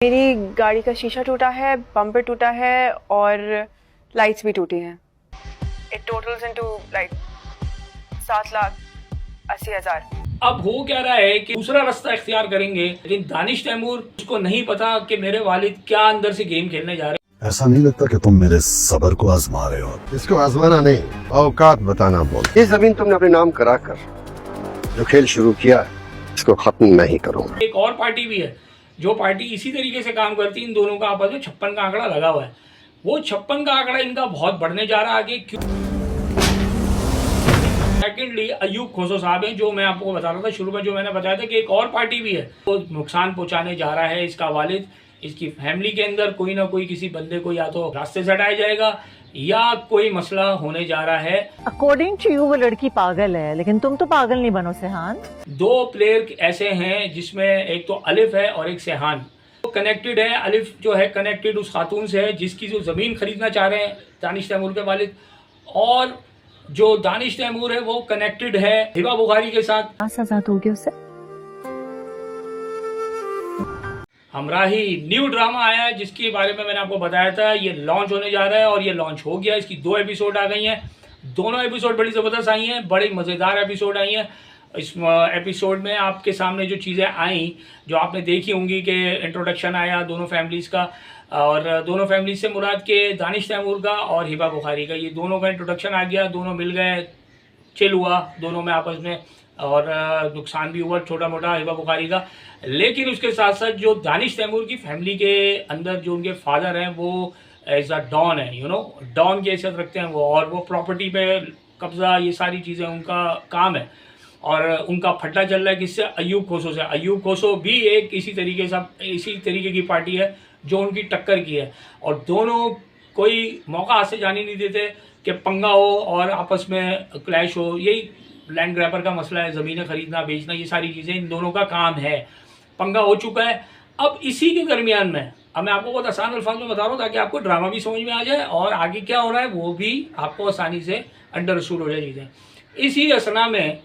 मेरी गाड़ी का शीशा टूटा है, बम्पर टूटा है और लाइट्स भी टूटी हैं। It totals into like 7,80,000। अब हो क्या रहा है कि दूसरा रास्ता इख्तियार करेंगे, लेकिन दानिश तैमूर उसको नहीं पता कि मेरे वालिद क्या अंदर से गेम खेलने जा रहे हैं। ऐसा नहीं लगता कि तुम मेरे सब्र को आजमा रहे हो? इसको आजमाना नहीं, औकात बताना बोल। ये जमीन तुमने अपने नाम करा कर जो खेल शुरू किया है, इसको खत्म नहीं करूंगा। एक और पार्टी भी है जो पार्टी इसी तरीके से काम करती है। इन दोनों का आपस में 56 का आंकड़ा लगा हुआ है। वो 56 का आंकड़ा इनका बहुत बढ़ने जा रहा है आगे। क्यों? सेकेंडली अयूब खोसो साहब हैं, जो मैं आपको बता रहा था शुरू में, जो मैंने बताया था कि एक और पार्टी भी है, वो नुकसान पहुंचाने जा रहा है। इसका वालिद, इसकी फैमिली के अंदर कोई ना कोई किसी बंदे को या तो रास्ते से हटाया जाएगा या कोई मसला होने जा रहा है। अकॉर्डिंग टू यू वो लड़की पागल है, लेकिन तुम तो पागल नहीं बनो सेहान। दो प्लेयर ऐसे हैं जिसमें एक तो अलिफ है और एक सेहान। तो कनेक्टेड है। अलिफ जो है कनेक्टेड उस खातून से है जिसकी जो ज़मीन खरीदना चाह रहे हैं दानिश तैमूर के वालिद, और जो दानिश तैमूर है वो कनेक्टेड है हिबा बुखारी के साथ। क्या सजा दोगे उसे? हमराही न्यू ड्रामा आया है जिसके बारे में मैंने आपको बताया था। ये लॉन्च होने जा रहा है और ये लॉन्च हो गया। इसकी 2 एपिसोड आ गई हैं। दोनों एपिसोड बड़ी ज़बरदस्त आई हैं, बड़ी मज़ेदार एपिसोड आई हैं। इस एपिसोड में आपके सामने जो चीज़ें आई, जो आपने देखी होंगी कि इंट्रोडक्शन आया दोनों फैमिलीज़ का, और दोनों फैमिलीज से मुराद के दानिश तैमूर का और हिबा बुखारी का, ये दोनों का इंट्रोडक्शन आ गया। दोनों मिल गए, चिल हुआ दोनों में आपस में, और नुकसान भी हुआ छोटा मोटा हिबा बुखारी का। लेकिन उसके साथ साथ जो दानिश तैमूर की फैमिली के अंदर जो उनके फादर हैं वो एज अ डॉन है, डॉन की हैसियत रखते हैं वो, और वो प्रॉपर्टी पे कब्जा, ये सारी चीज़ें उनका काम है। और उनका फट्टा चल रहा है किससे? अयूब खोसो से। अयूब खोसो भी एक इसी तरीके की पार्टी है जो उनकी टक्कर की है, और दोनों कोई मौका हाथ से जाने नहीं देते कि पंगा हो और आपस में क्लैश हो। यही लैंड ग्रैबर का मसला है, ज़मीनें खरीदना बेचना, ये सारी चीज़ें इन दोनों का काम है। पंगा हो चुका है। अब इसी के दरमियान में अब मैं आपको बहुत आसान अल्फाज में बता रहा हूँ ताकि आपको ड्रामा भी समझ में आ जाए और आगे क्या हो रहा है वो भी आपको आसानी से अंडरस्टूड हो जाए चीज़ें। इसी असना में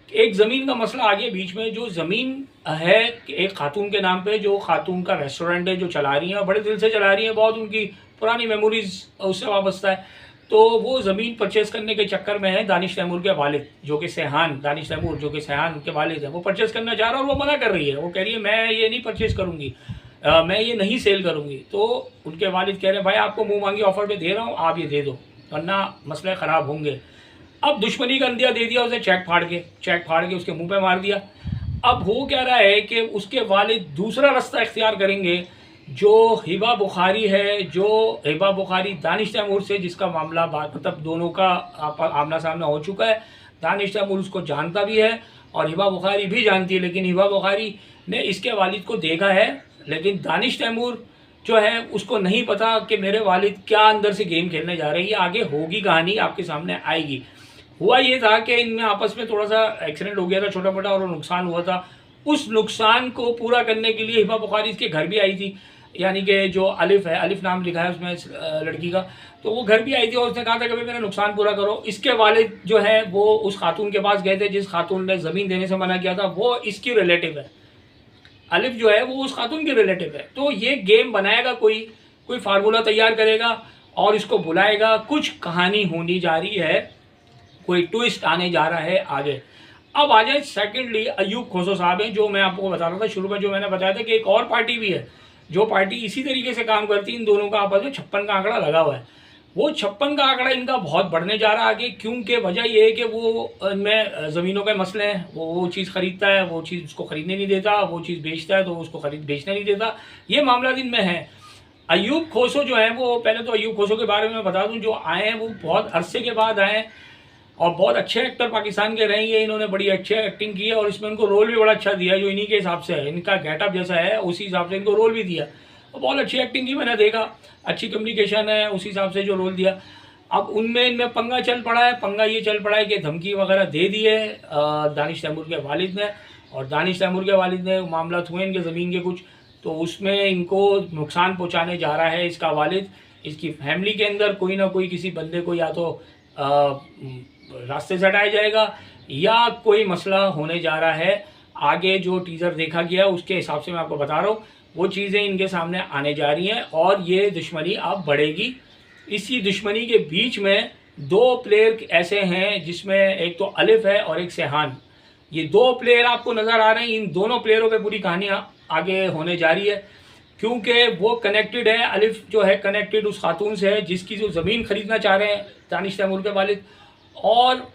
एक ज़मीन का मसला आ गया बीच में। जो ज़मीन है एक खातून के नाम पे, जो खातून का रेस्टोरेंट है, जो चला रही हैं और बड़े दिल से चला रही हैं, बहुत उनकी पुरानी मेमोरीज उससे वाबस्ता है। तो वो ज़मीन परचेज़ करने के चक्कर में है दानिश तैमूर के वालिद, जो कि सेहान, दानिश तैमूर जो कि सेहान के वालिद है, वो परचेज़ करना चाह रहा है और वो मना कर रही है। वो कह रही है मैं ये नहीं परचेज़ करूँगी, मैं ये नहीं सेल करूँगी। तो उनके वालिद कह रहे हैं भाई आपको मुँह मांगी ऑफर पे दे रहा हूँ, आप ये दे दो वरना मसले ख़राब होंगे। अब दुश्मनी का अंदिया दे दिया उसे, चेक फाड़ के उसके मुंह पे मार दिया। अब हो क्या रहा है कि उसके वालिद दूसरा रास्ता इख्तियार करेंगे। जो हिबा बुखारी है, जो हिबा बुखारी दानिश तैमूर से जिसका मामला मतलब दोनों का आमना सामना हो चुका है। दानिश तैमूर उसको जानता भी है और हिबा बुखारी भी जानती है, लेकिन हिबा बुखारी ने इसके वालिद को देखा है, लेकिन दानिश तैमूर जो है उसको नहीं पता कि मेरे वालिद क्या अंदर से गेम खेलने जा रहे हैं। ये आगे होगी, कहानी आपके सामने आएगी। हुआ ये था कि इनमें आपस में थोड़ा सा एक्सीडेंट हो गया था छोटा मोटा, और नुकसान हुआ था। उस नुकसान को पूरा करने के लिए हिबा बुखारी इसके घर भी आई थी, यानी कि जो अलिफ है, अलिफ नाम लिखा है उसमें लड़की का, तो वो घर भी आई थी और उसने कहा था कि भाई मेरा नुकसान पूरा करो। इसके वालिद जो है वो उस खातून के पास गए थे जिस खातून ने ज़मीन देने से मना किया था, वो इसकी रिलेटिव है। अलिफ जो है वो उस खातून की रिलेटिव है। तो ये गेम बनाएगा, कोई फार्मूला तैयार करेगा और इसको बुलाएगा। कुछ कहानी होनी जा रही है, कोई ट्विस्ट आने जा रहा है आगे। अब आ जाए सेकेंडली अयूब खोसो साहब हैं, जो मैं आपको बता रहा था शुरू में, जो मैंने बताया था कि एक और पार्टी भी है जो पार्टी इसी तरीके से काम करती है। इन दोनों का आपस में 56 का आंकड़ा लगा हुआ है। वो 56 का आंकड़ा इनका बहुत बढ़ने जा रहा है आगे, क्योंकि वजह ये है कि वो इनमें ज़मीनों के मसले हैं। वो चीज़ खरीदता है, वो चीज़ उसको खरीदने नहीं देता, वो चीज़ बेचता है तो उसको बेचने नहीं देता। ये मामला इनमें है। अयूब खोसो जो है वो, पहले तो अयूब खोसो के बारे में बता दूँ, जो आए हैं वो बहुत अरसे के बाद आए हैं और बहुत अच्छे एक्टर पाकिस्तान के रहेंगे। इन्होंने बड़ी अच्छी एक्टिंग की है और इसमें उनको रोल भी बड़ा अच्छा दिया, जो इन्हीं के हिसाब से है, इनका गेटअप जैसा है उसी हिसाब से इनको रोल भी दिया। और बहुत अच्छी एक्टिंग की मैंने देखा, अच्छी कम्युनिकेशन है, उसी हिसाब से जो रोल दिया। अब इनमें पंगा चल पड़ा है। पंगा ये चल पड़ा है कि धमकी वगैरह दे दी है दानिश तैमूर के वालिद ने, और दानिश तैमूर के वालिद ने मामला हुए इनके ज़मीन के कुछ, तो उसमें इनको नुकसान पहुँचाने जा रहा है इसका वालिद। इसकी फैमिली के अंदर कोई ना कोई किसी बंदे को या तो रास्ते से हटाया जाएगा या कोई मसला होने जा रहा है। आगे जो टीज़र देखा गया उसके हिसाब से मैं आपको बता रहा हूँ। वो चीज़ें इनके सामने आने जा रही हैं और ये दुश्मनी अब बढ़ेगी। इसी दुश्मनी के बीच में दो प्लेयर ऐसे हैं जिसमें एक तो अलिफ है और एक सेहान। ये दो प्लेयर आपको नज़र आ रहे हैं। इन दोनों प्लेयरों पे पूरी कहानी आगे होने जा रही है क्योंकि वो कनेक्टेड है। अलिफ जो है कनेक्टेड उस खातून से है जिसकी जो ज़मीन ख़रीदना चाह रहे हैं दानिश तैमूर के वालिद, और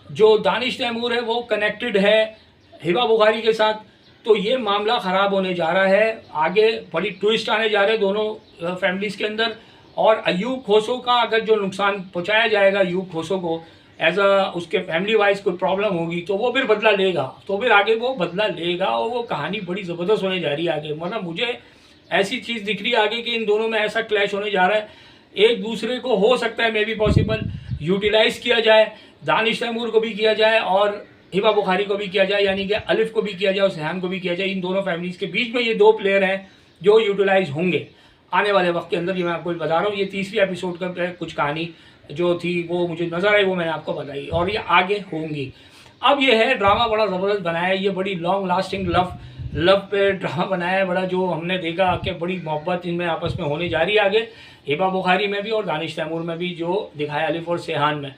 जो दानिश तैमूर है वो कनेक्टेड है हिबा बुखारी के साथ। तो ये मामला ख़राब होने जा रहा है, आगे बड़ी ट्विस्ट आने जा रहे हैं दोनों फैमिलीज़ के अंदर। और अयूब खोसो का अगर जो नुकसान पहुंचाया जाएगा अयूब खोसो को एज उसके फैमिली वाइज कोई प्रॉब्लम होगी तो वो फिर बदला लेगा, तो फिर आगे वो बदला लेगा और वो कहानी बड़ी ज़बरदस्त होने जा रही है आगे। मतलब मुझे ऐसी चीज़ दिख रही है आगे कि इन दोनों में ऐसा क्लैश होने जा रहा है, एक दूसरे को हो सकता है मे बी पॉसिबल यूटिलाइज़ किया जाए, दानिश तैमूर को भी किया जाए और हिबा बुखारी को भी किया जाए, यानी कि अलिफ को भी किया जाए और सेहान को भी किया जाए। इन दोनों फैमिलीज़ के बीच में ये दो प्लेयर हैं जो यूटिलाइज होंगे आने वाले वक्त के अंदर। ये मैं आपको बता रहा हूँ, ये तीसरी एपिसोड का कुछ कहानी जो थी वो मुझे नज़र आई, वो मैंने आपको बताई और ये आगे होंगी। अब ये है ड्रामा बड़ा ज़बरदस्त बनाया है, ये बड़ी लॉन्ग लास्टिंग लव पे ड्रामा बनाया है बड़ा, जो हमने देखा कि बड़ी मोहब्बत इनमें आपस में होने जा रही है आगे, हिबा बुखारी में भी और दानिश तैमूर में भी, जो दिखाया अलिफ और सेहान में।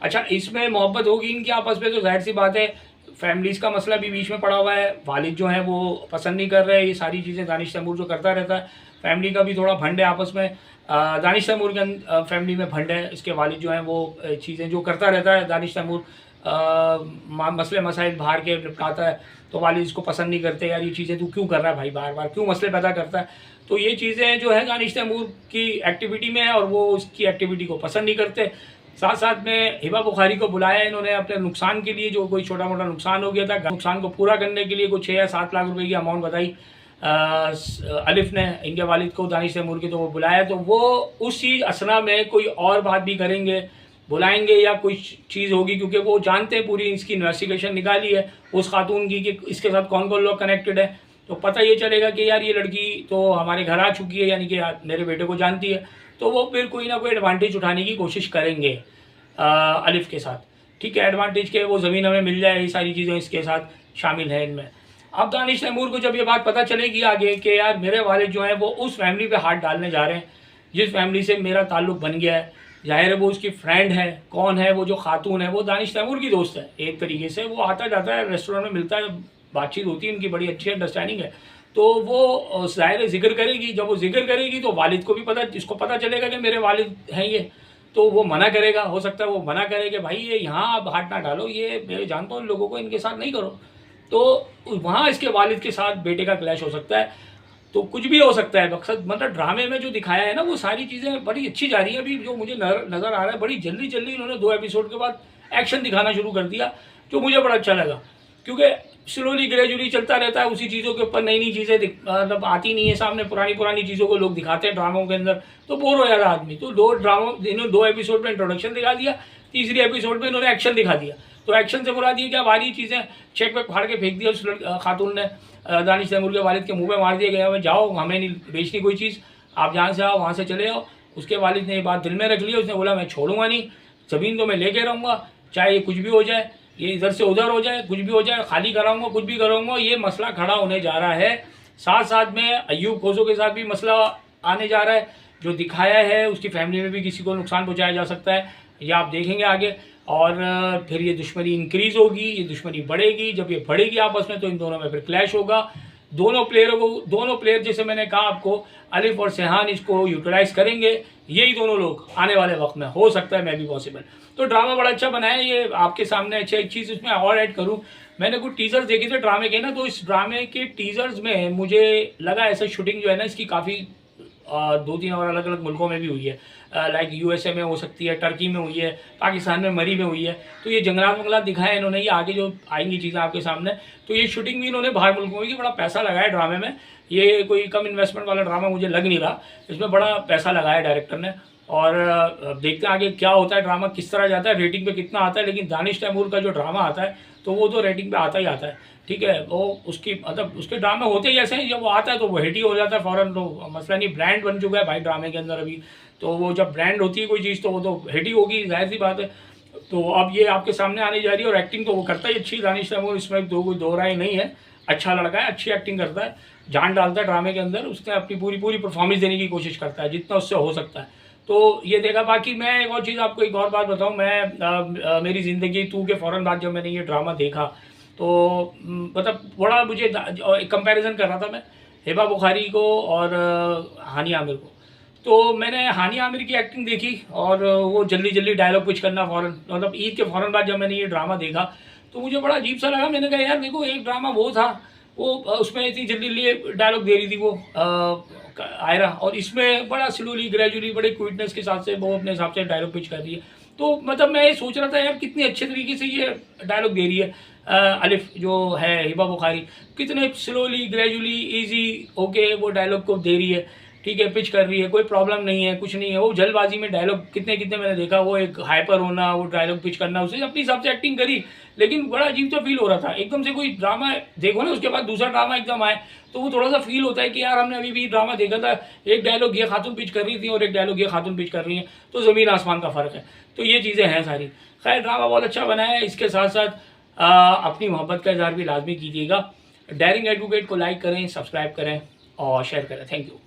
अच्छा, इसमें मोहब्बत होगी इनकी आपस में तो जाहिर सी बात है, फैमिलीज़ का मसला भी बीच में पड़ा हुआ है, वालिद जो हैं वो पसंद नहीं कर रहे ये सारी चीज़ें दानिश तैमूर जो करता रहता है, फैमिली का भी थोड़ा भंड है आपस में, दानिश तैमूर के फैमिली में भंड है, इसके वालिद जो हैं वो चीज़ें जो करता रहता है, दानिश तैमूर मसले मसाइल बाहर के निपटाता है तो वालिद इसको पसंद नहीं करते, यार ये चीज़ें तू क्यों कर रहा है भाई, बार बार क्यों मसले पैदा करता है। तो ये चीज़ें जो है दानिश तैमूर की एक्टिविटी में है और वो उसकी एक्टिविटी को पसंद नहीं करते। साथ साथ में हिबा बुखारी को बुलाया इन्होंने अपने नुकसान के लिए, जो कोई छोटा मोटा नुकसान हो गया था, नुकसान को पूरा करने के लिए कुछ 6 या 7 लाख रुपए की अमाउंट बताई अलिफ ने इनके वालिद को दानिश तैमूर की, तो वो बुलाया, तो वो उसी असना में कोई और बात भी करेंगे, बुलाएंगे या कोई चीज़ होगी, क्योंकि वो जानते हैं पूरी इसकी इन्वेस्टिगेशन निकाली है उस खातून की कि इसके साथ कौन कौन लोग कनेक्टेड है, तो पता ये चलेगा कि यार ये लड़की तो हमारे घर आ चुकी है, यानी कि मेरे बेटे को जानती है, तो वो फिर कोई ना कोई एडवांटेज उठाने की कोशिश करेंगे अलिफ के साथ। ठीक है, एडवांटेज के वो ज़मीन हमें मिल जाए, ये सारी चीज़ें इसके साथ शामिल हैं इनमें। अब दानिश तैमूर को जब ये बात पता चलेगी आगे कि यार मेरे वालिद जो हैं वो उस फैमिली पे हाथ डालने जा रहे हैं जिस फैमिली से मेरा ताल्लुक़ बन गया है, जाहिर है वो उसकी फ्रेंड है, कौन है वो जो खातून है वो दानिश तैमूर की दोस्त है एक तरीके से, वो आता जाता है रेस्टोरेंट में मिलता है, बातचीत होती है उनकी, बड़ी अच्छी अंडरस्टैंडिंग है, तो वो जाहिर जिक्र करेगी, जब वो जिक्र करेगी तो वालिद को भी पता, जिसको पता चलेगा कि मेरे वालिद हैं ये, तो वो मना करेगा, हो सकता है वो मना करे कि भाई ये यहाँ आप हाथ ना डालो, ये मैं जानता हूँ इन लोगों को, इनके साथ नहीं करो, तो वहाँ इसके वालिद के साथ बेटे का क्लैश हो सकता है, तो कुछ भी हो सकता है। मकसद मतलब ड्रामे में जो दिखाया है ना वो सारी चीज़ें बड़ी अच्छी जा रही है अभी, जो मुझे नज़र आ रहा है, बड़ी जल्दी जल्दी इन्होंने 2 एपिसोड के बाद एक्शन दिखाना शुरू कर दिया, जो मुझे बड़ा अच्छा लगा, क्योंकि स्लोली ग्रेजुअली चलता रहता है, उसी चीज़ों के ऊपर नई नई चीज़ें मतलब आती नहीं है सामने, पुरानी चीज़ों को लोग दिखाते हैं ड्रामों के अंदर, तो बोर हो जाता आदमी। तो 2 एपिसोड में इंट्रोडक्शन दिखा दिया, तीसरी एपिसोड में इन्होंने एक्शन दिखा दिया, तो एक्शन से बुरा दिया क्या, वारी चीज़ें चेक पे फाड़ के फेंक दिया उस खातून ने, दानिश तैमूर के वालिद के मुंह पे मार दिया गया, हमें जाओ, हमें नहीं बेचनी कोई चीज़, आप जहाँ से आओ वहाँ से चले आओ। उसके वालिद ने ये बात दिल में रख ली, उसने बोला मैं छोड़ूंगा नहीं, ज़मीन तो मैं लेके रहूँगा, चाहे ये कुछ भी हो जाए, ये इधर से उधर हो जाए, कुछ भी हो जाए, खाली कराऊंगा, कुछ भी करूँगा, ये मसला खड़ा होने जा रहा है। साथ साथ में अयूब खोसो के साथ भी मसला आने जा रहा है, जो दिखाया है उसकी फैमिली में भी किसी को नुकसान पहुँचाया जा सकता है, ये आप देखेंगे आगे, और फिर ये दुश्मनी इंक्रीज़ होगी, ये दुश्मनी बढ़ेगी, जब ये बढ़ेगी आपस में तो इन दोनों में फिर क्लैश होगा, दोनों प्लेयर जैसे मैंने कहा आपको, अलिफ और सेहान इसको यूटिलाइज करेंगे, यही दोनों लोग आने वाले वक्त में हो सकता है मैं भी पॉसिबल। तो ड्रामा बड़ा अच्छा बनाया है ये आपके सामने। अच्छा, एक चीज़ इसमें और ऐड करूँ, मैंने कुछ टीजर्स देखे थे ड्रामे के ना, तो इस ड्रामे के टीजर्स में मुझे लगा ऐसा शूटिंग जो है ना इसकी काफ़ी 2-3 और अलग अलग मुल्कों में भी हुई है, लाइक यूएसए में हो सकती है, टर्की में हुई है, पाकिस्तान में मरी में हुई है, तो ये जंगलात दिखाए इन्होंने, ये आगे जो आएंगी चीज़ें आपके सामने, तो ये शूटिंग भी इन्होंने बाहर मुल्कों में की, बड़ा पैसा लगाया ड्रामे में, ये कोई कम इन्वेस्टमेंट वाला ड्रामा मुझे लग नहीं रहा, इसमें बड़ा पैसा लगाया डायरेक्टर ने, और देखते हैं आगे क्या होता है, ड्रामा किस तरह जाता है, रेटिंग पे कितना आता है, लेकिन दानिश तैमूर का जो ड्रामा आता है तो वो तो रेटिंग पे आता ही आता है, ठीक है, वो उसकी मतलब उसके ड्रामे होते ही ऐसे हैं, जब वो आता है तो वो हिट ही हो जाता है फ़ौरन, तो मसला नहीं, ब्रांड बन चुका है भाई ड्रामे के अंदर अभी, तो वो जब ब्रांड होती है कोई चीज़ तो वो तो हिट ही होगी, जाहिर सी बात है। तो अब ये आपके सामने आने जा रही है, और एक्टिंग तो वो करता ही अच्छी दानिश तैमूर, इसमें कोई दो राय नहीं है, अच्छा लड़का है, अच्छी एक्टिंग करता है, जान डालता है ड्रामे के अंदर, उसने अपनी पूरी पूरी परफॉर्मेंस देने की कोशिश करता है जितना उससे हो सकता है। तो ये देखा। बाकी मैं एक और चीज़ आपको एक और बात बताऊँ, मैं मेरी ज़िंदगी 2 के फ़ौरन बाद जब मैंने ये ड्रामा देखा तो मतलब बड़ा मुझे कंपैरिजन कर रहा था मैं हिबा बुखारी को और हानिया आमिर को। तो मैंने हानिया आमिर की एक्टिंग देखी और वो जल्दी जल्दी डायलॉग पिच करना फ़ौरन, मतलब ईद के फ़ौरन बाद जब मैंने ये ड्रामा देखा तो मुझे बड़ा अजीब सा लगा। मैंने कहा यार देखो, एक ड्रामा वो था, वो उसमें इतनी जल्दी जल्दी डायलॉग दे रही थी वो आयरा, और इसमें बड़ा स्लोली ग्रेजुअली बड़े क्विकनेस के साथ से वो अपने हिसाब से डायलॉग पिच कर रही है। तो मतलब मैं ये सोच रहा था यार कितनी अच्छे तरीके से ये डायलॉग दे रही है अलिफ जो है हिबा बुखारी, कितने स्लोली ग्रेजुअली इजी ओके वो डायलॉग को दे रही है, ठीक है, पिच कर रही है, कोई प्रॉब्लम नहीं है, कुछ नहीं है। वो जल्दबाजी में डायलॉग कितने कितने मैंने देखा, वो एक हाइपर होना, वो डायलॉग पिच करना, उसने अपनी हिसाब से एक्टिंग करी, लेकिन बड़ा अजीब सा फील हो रहा था। एकदम से कोई ड्रामा देखो ना, उसके बाद दूसरा ड्रामा एकदम आए तो वो थोड़ा सा फील होता है कि यार हमने अभी भी ड्रामा देखा था, एक डायलॉग ये खातून पिच कर रही थी और एक डायलॉग ये खातून पिच कर रही है, तो ज़मीन आसमान का फ़र्क है। तो ये चीज़ें हैं सारी। खैर, ड्रामा बहुत अच्छा बना है। इसके साथ साथ अपनी मोहब्बत का इज़हार भी लाजमी कीजिएगा। डेयरिंग एडवोकेट को लाइक करें, सब्सक्राइब करें और शेयर करें। Thank you.